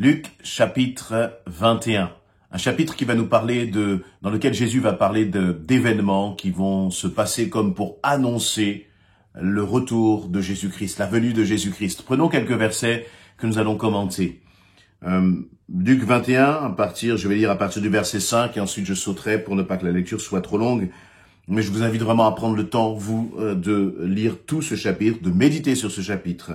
Luc chapitre 21, un chapitre qui va nous parler dans lequel Jésus va parler d'événements qui vont se passer comme pour annoncer le retour de Jésus-Christ, la venue de Jésus-Christ. Prenons quelques versets que nous allons commenter. Luc 21, je vais lire à partir du verset 5 et ensuite je sauterai pour ne pas que la lecture soit trop longue. Mais je vous invite vraiment à prendre le temps, de lire tout ce chapitre, de méditer sur ce chapitre.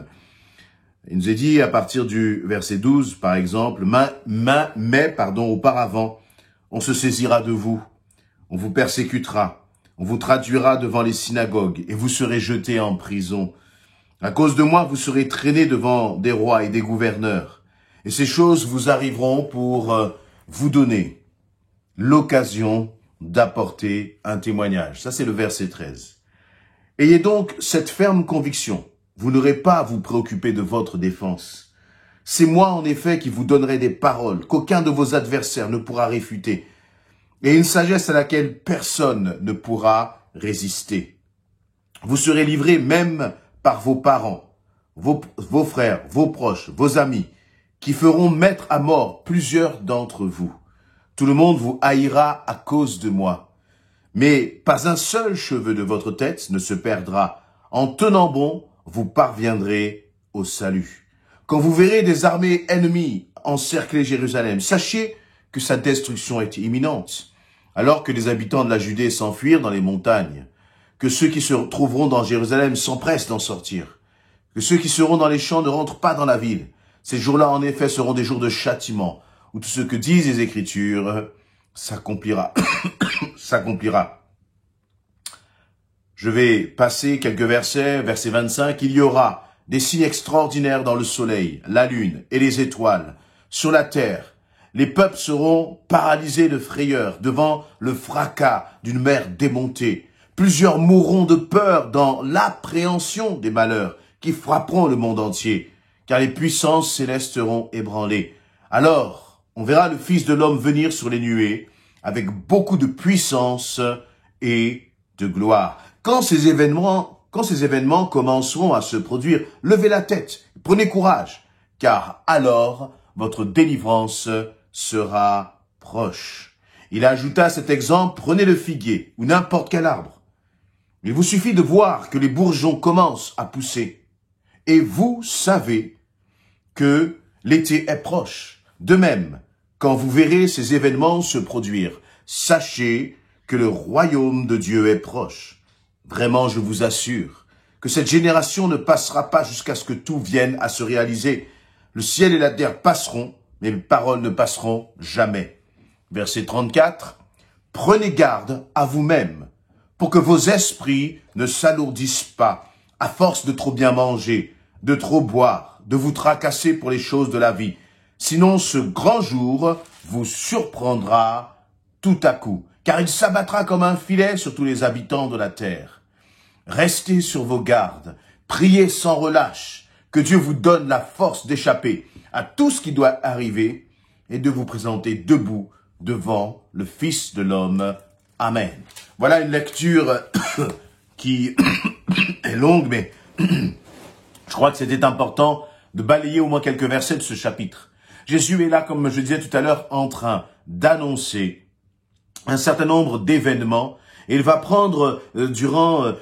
Il nous est dit à partir du verset 12, par exemple, mais, auparavant, on se saisira de vous, on vous persécutera, on vous traduira devant les synagogues et vous serez jetés en prison. À cause de moi, vous serez traînés devant des rois et des gouverneurs. Et ces choses vous arriveront pour vous donner l'occasion d'apporter un témoignage. Ça, c'est le verset 13. Ayez donc cette ferme conviction. Vous n'aurez pas à vous préoccuper de votre défense. C'est moi, en effet, qui vous donnerai des paroles qu'aucun de vos adversaires ne pourra réfuter, et une sagesse à laquelle personne ne pourra résister. Vous serez livrés même par vos parents, vos frères, vos proches, vos amis, qui feront mettre à mort plusieurs d'entre vous. Tout le monde vous haïra à cause de moi. Mais pas un seul cheveu de votre tête ne se perdra. En tenant bon, vous parviendrez au salut. Quand vous verrez des armées ennemies encercler Jérusalem, sachez que sa destruction est imminente. Alors que les habitants de la Judée s'enfuirent dans les montagnes, que ceux qui se trouveront dans Jérusalem s'empressent d'en sortir, que ceux qui seront dans les champs ne rentrent pas dans la ville. Ces jours-là, en effet, seront des jours de châtiment, où tout ce que disent les Écritures s'accomplira. s'accomplira. Je vais passer quelques versets. Verset 25. Il y aura des signes extraordinaires dans le soleil, la lune et les étoiles. Sur la terre, les peuples seront paralysés de frayeur devant le fracas d'une mer démontée. Plusieurs mourront de peur dans l'appréhension des malheurs qui frapperont le monde entier, car les puissances célestes seront ébranlées. Alors, on verra le Fils de l'homme venir sur les nuées avec beaucoup de puissance et de gloire. Quand ces événements commenceront à se produire, levez la tête, prenez courage, car alors votre délivrance sera proche. Il ajouta cet exemple, prenez le figuier ou n'importe quel arbre. Il vous suffit de voir que les bourgeons commencent à pousser, et vous savez que l'été est proche. De même, quand vous verrez ces événements se produire, sachez que le royaume de Dieu est proche. Vraiment, je vous assure que cette génération ne passera pas jusqu'à ce que tout vienne à se réaliser. Le ciel et la terre passeront, mais mes paroles ne passeront jamais. Verset 34. Prenez garde à vous-même pour que vos esprits ne s'alourdissent pas à force de trop bien manger, de trop boire, de vous tracasser pour les choses de la vie. Sinon, ce grand jour vous surprendra tout à coup, car il s'abattra comme un filet sur tous les habitants de la terre. Restez sur vos gardes, priez sans relâche, que Dieu vous donne la force d'échapper à tout ce qui doit arriver et de vous présenter debout devant le Fils de l'homme. Amen. Voilà une lecture qui est longue, mais je crois que c'était important de balayer au moins quelques versets de ce chapitre. Jésus est là, comme je disais tout à l'heure, en train d'annoncer un certain nombre d'événements. Et il va prendre, durant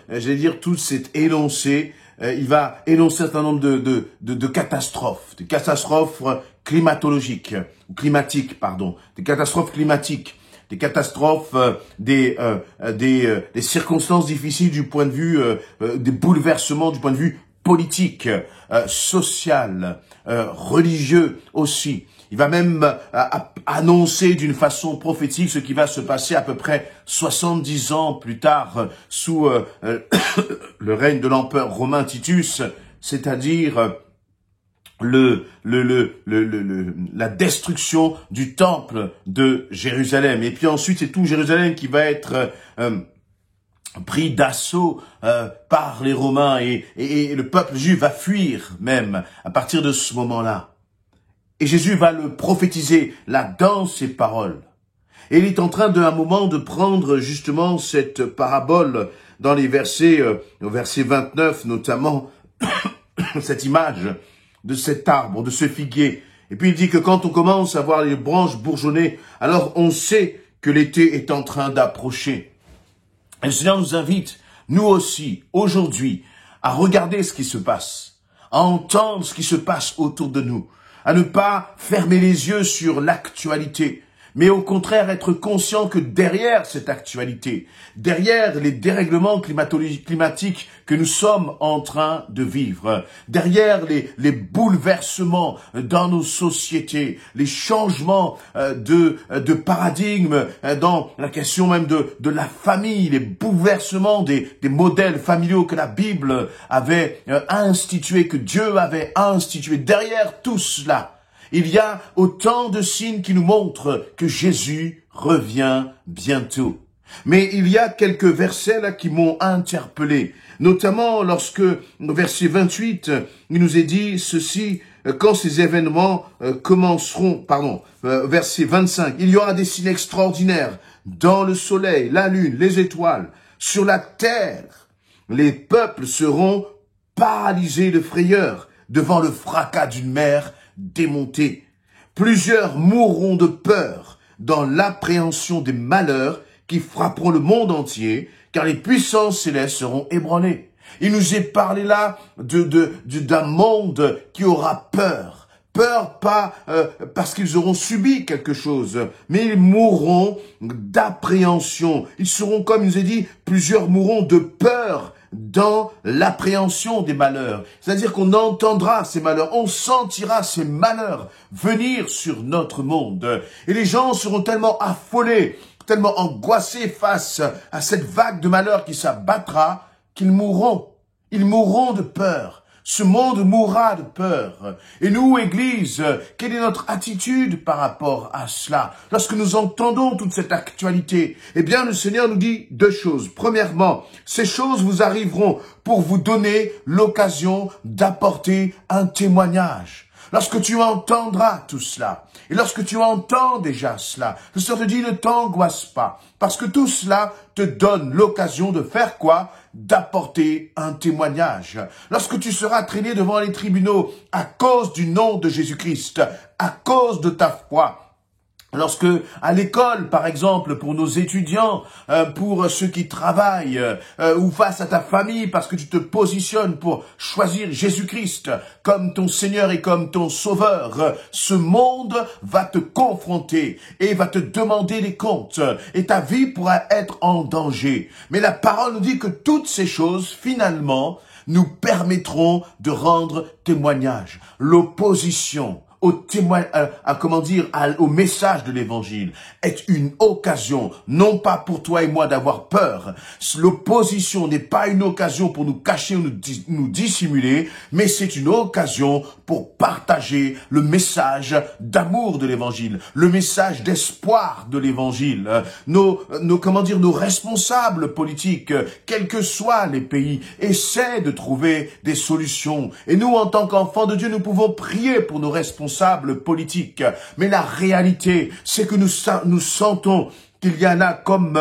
tout cet énoncé, il va énoncer un certain nombre de catastrophes, des catastrophes climatiques, des catastrophes climatiques, des catastrophes, des circonstances difficiles du point de vue, des bouleversements du point de vue politique, social, religieux aussi. Il va même annoncer d'une façon prophétique ce qui va se passer à peu près 70 ans plus tard sous le règne de l'empereur romain Titus, c'est-à-dire la destruction du temple de Jérusalem. Et puis ensuite, c'est tout Jérusalem qui va être pris d'assaut par les Romains et le peuple juif va fuir même à partir de ce moment-là. Et Jésus va le prophétiser là dans ses paroles. Et il est en train d'un moment de prendre justement cette parabole dans les versets, au verset 29 notamment, cette image de cet arbre, de ce figuier Et puis il dit que quand on commence à voir les branches bourgeonner, alors on sait que l'été est en train d'approcher. Et le Seigneur nous invite, nous aussi, aujourd'hui, à regarder ce qui se passe, à entendre ce qui se passe autour de nous, à ne pas fermer les yeux sur l'actualité, mais au contraire être conscient que derrière cette actualité, derrière les dérèglements climatiques que nous sommes en train de vivre, derrière les bouleversements dans nos sociétés, les changements de paradigme dans la question même de la famille, les bouleversements des modèles familiaux que la Bible avait institués, que Dieu avait institués, derrière tout cela, il y a autant de signes qui nous montrent que Jésus revient bientôt. Mais il y a quelques versets là qui m'ont interpellé, notamment lorsque, au verset 28, il nous est dit ceci, quand ces événements commenceront, verset 25, il y aura des signes extraordinaires dans le soleil, la lune, les étoiles, sur la terre. Les peuples seront paralysés de frayeur devant le fracas d'une mer démontés. Plusieurs mourront de peur dans l'appréhension des malheurs qui frapperont le monde entier, car les puissances célestes seront ébranlées. Il nous est parlé là d'un monde qui aura peur. Peur pas parce qu'ils auront subi quelque chose, mais ils mourront d'appréhension. Ils seront, comme il nous est dit, plusieurs mourront de peur dans l'appréhension des malheurs. C'est-à-dire qu'on entendra ces malheurs, on sentira ces malheurs venir sur notre monde. Et les gens seront tellement affolés, tellement angoissés face à cette vague de malheurs qui s'abattra, qu'ils mourront. Ils mourront de peur. Ce monde mourra de peur. Et nous, Église, quelle est notre attitude par rapport à cela? Lorsque nous entendons toute cette actualité, eh bien, le Seigneur nous dit deux choses. Premièrement, ces choses vous arriveront pour vous donner l'occasion d'apporter un témoignage. Lorsque tu entendras tout cela, et lorsque tu entends déjà cela, le Seigneur te dit ne t'angoisse pas, parce que tout cela te donne l'occasion de faire quoi? D'apporter un témoignage. Lorsque tu seras traîné devant les tribunaux à cause du nom de Jésus-Christ, à cause de ta foi, lorsque, à l'école, par exemple, pour nos étudiants, pour ceux qui travaillent, ou face à ta famille, parce que tu te positionnes pour choisir Jésus-Christ comme ton Seigneur et comme ton Sauveur, ce monde va te confronter et va te demander des comptes, et ta vie pourra être en danger. Mais la parole nous dit que toutes ces choses, finalement, nous permettront de rendre témoignage. L'opposition au message de l'évangile est une occasion, non pas pour toi et moi d'avoir peur. L'opposition n'est pas une occasion pour nous cacher ou nous dissimuler, mais c'est une occasion pour partager le message d'amour de l'évangile, le message d'espoir de l'évangile. Nos responsables politiques, quels que soient les pays, essaient de trouver des solutions. Et nous, en tant qu'enfants de Dieu, nous pouvons prier pour nos responsables politiques. Mais la réalité, c'est que nous sentons qu'il y en a comme,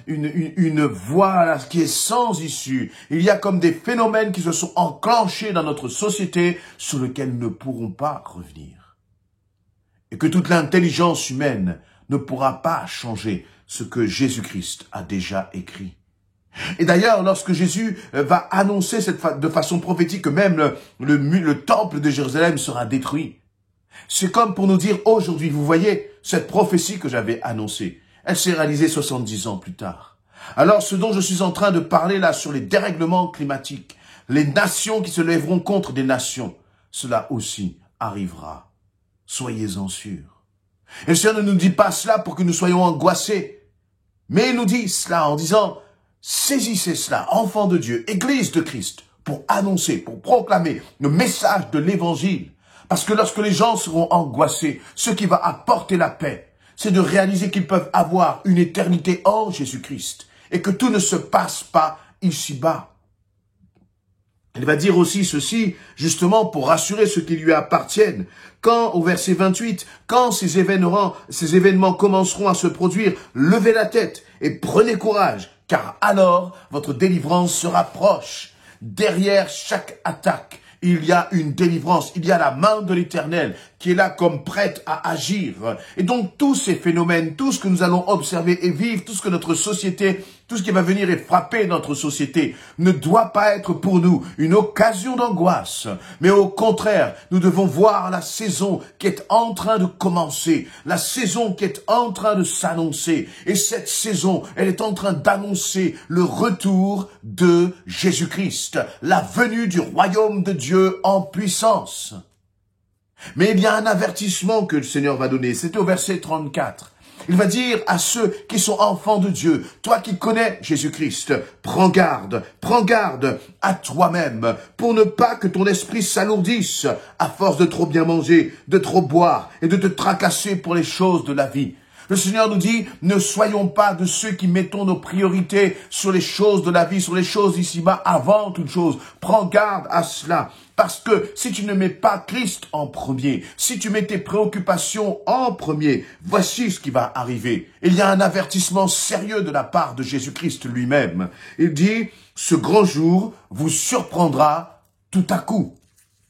une voie là, qui est sans issue. Il y a comme des phénomènes qui se sont enclenchés dans notre société sur lesquels nous ne pourrons pas revenir. Et que toute l'intelligence humaine ne pourra pas changer ce que Jésus-Christ a déjà écrit. Et d'ailleurs, lorsque Jésus va annoncer de façon prophétique que même le temple de Jérusalem sera détruit, c'est comme pour nous dire aujourd'hui, vous voyez, cette prophétie que j'avais annoncée, elle s'est réalisée 70 ans plus tard. Alors, ce dont je suis en train de parler là sur les dérèglements climatiques, les nations qui se lèveront contre des nations, cela aussi arrivera. Soyez-en sûrs. Et le Seigneur ne nous dit pas cela pour que nous soyons angoissés, mais il nous dit cela en disant: saisissez cela, enfants de Dieu, Église de Christ, pour annoncer, pour proclamer le message de l'Évangile. Parce que lorsque les gens seront angoissés, ce qui va apporter la paix, c'est de réaliser qu'ils peuvent avoir une éternité hors Jésus-Christ et que tout ne se passe pas ici-bas. Il va dire aussi ceci, justement, pour rassurer ceux qui lui appartiennent. Quand, au verset 28, quand ces événements commenceront à se produire, levez la tête et prenez courage, car alors votre délivrance sera proche. Derrière chaque attaque, il y a une délivrance, il y a la main de l'Éternel qui est là comme prête à agir. Et donc tous ces phénomènes, tout ce que nous allons observer et vivre, tout ce que notre société, tout ce qui va venir et frapper notre société ne doit pas être pour nous une occasion d'angoisse, mais au contraire, nous devons voir la saison qui est en train de commencer, la saison qui est en train de s'annoncer. Et cette saison, elle est en train d'annoncer le retour de Jésus-Christ, la venue du royaume de Dieu en puissance. Mais il y a un avertissement que le Seigneur va donner, c'est au verset 34. Il va dire à ceux qui sont enfants de Dieu, toi qui connais Jésus-Christ, prends garde à toi-même pour ne pas que ton esprit s'alourdisse à force de trop bien manger, de trop boire et de te tracasser pour les choses de la vie. Le Seigneur nous dit, ne soyons pas de ceux qui mettons nos priorités sur les choses de la vie, sur les choses ici-bas avant toute chose. Prends garde à cela. Parce que si tu ne mets pas Christ en premier, si tu mets tes préoccupations en premier, voici ce qui va arriver. Il y a un avertissement sérieux de la part de Jésus-Christ lui-même. Il dit, ce grand jour vous surprendra tout à coup.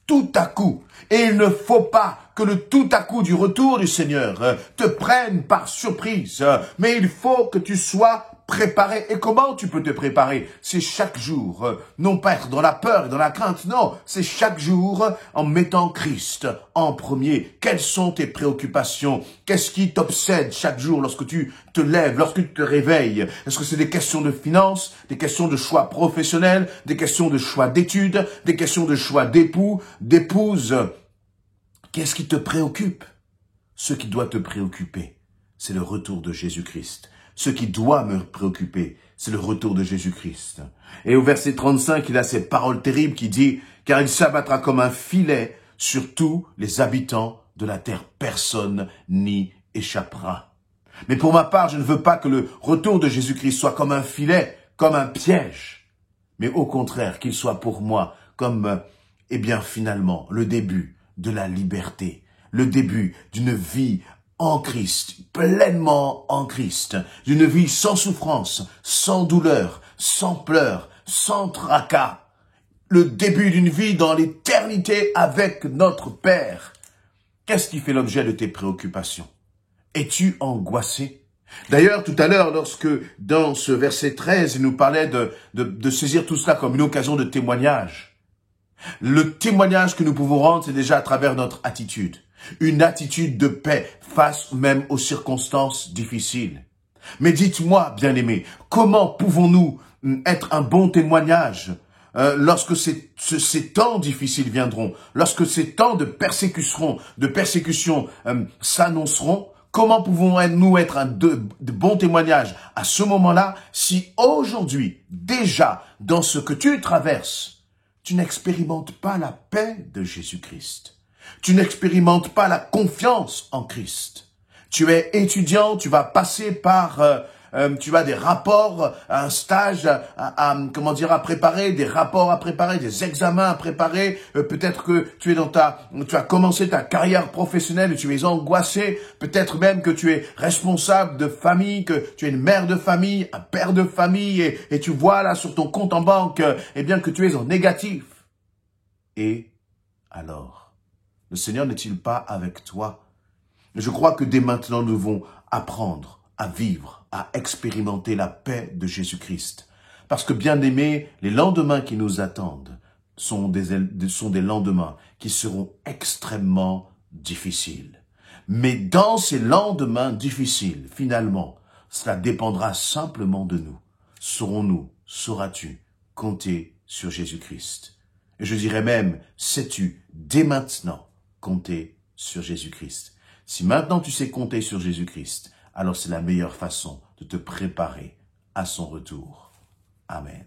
Tout à coup. Et il ne faut pas que le tout à coup du retour du Seigneur te prenne par surprise. Mais il faut que tu sois préparé. Et comment tu peux te préparer? C'est chaque jour. Non pas être dans la peur et dans la crainte. Non, c'est chaque jour en mettant Christ en premier. Quelles sont tes préoccupations? Qu'est-ce qui t'obsède chaque jour lorsque tu te lèves, lorsque tu te réveilles? Est-ce que c'est des questions de finances, des questions de choix professionnels, des questions de choix d'études, des questions de choix d'époux, d'épouse? Qu'est-ce qui te préoccupe? Ce qui doit te préoccuper, c'est le retour de Jésus-Christ. Ce qui doit me préoccuper, c'est le retour de Jésus-Christ. Et au verset 35, il a cette parole terrible qui dit « Car il s'abattra comme un filet sur tous les habitants de la terre. Personne n'y échappera. » Mais pour ma part, je ne veux pas que le retour de Jésus-Christ soit comme un filet, comme un piège. Mais au contraire, qu'il soit pour moi comme, finalement, le début de la liberté, le début d'une vie en Christ, pleinement en Christ, d'une vie sans souffrance, sans douleur, sans pleurs, sans tracas, le début d'une vie dans l'éternité avec notre Père. Qu'est-ce qui fait l'objet de tes préoccupations? Es-tu angoissé? D'ailleurs, tout à l'heure, lorsque dans ce verset 13, il nous parlait de saisir tout cela comme une occasion de témoignage, le témoignage que nous pouvons rendre, c'est déjà à travers notre attitude. Une attitude de paix face même aux circonstances difficiles. Mais dites-moi, bien-aimés, comment pouvons-nous être un bon témoignage lorsque ces temps difficiles viendront, lorsque ces temps de persécution s'annonceront? Comment pouvons-nous être de bons témoignages à ce moment-là si aujourd'hui, déjà, dans ce que tu traverses, tu n'expérimentes pas la paix de Jésus-Christ. Tu n'expérimentes pas la confiance en Christ. Tu es étudiant, tu vas passer par, tu as des rapports, un stage à préparer, des rapports à préparer, des examens à préparer. Peut-être que tu as commencé ta carrière professionnelle et tu es angoissé. Peut-être même que tu es responsable de famille, que tu es une mère de famille, un père de famille et tu vois là sur ton compte en banque, que tu es en négatif. Et alors, le Seigneur n'est-il pas avec toi? Je crois que dès maintenant, nous devons apprendre à vivre, à expérimenter la paix de Jésus-Christ. Parce que, bien aimés, les lendemains qui nous attendent sont des lendemains qui seront extrêmement difficiles. Mais dans ces lendemains difficiles, finalement, cela dépendra simplement de nous. Sauras-tu compter sur Jésus-Christ? Et je dirais même, sais-tu dès maintenant compter sur Jésus-Christ? Si maintenant tu sais compter sur Jésus-Christ, alors c'est la meilleure façon de te préparer à son retour. Amen.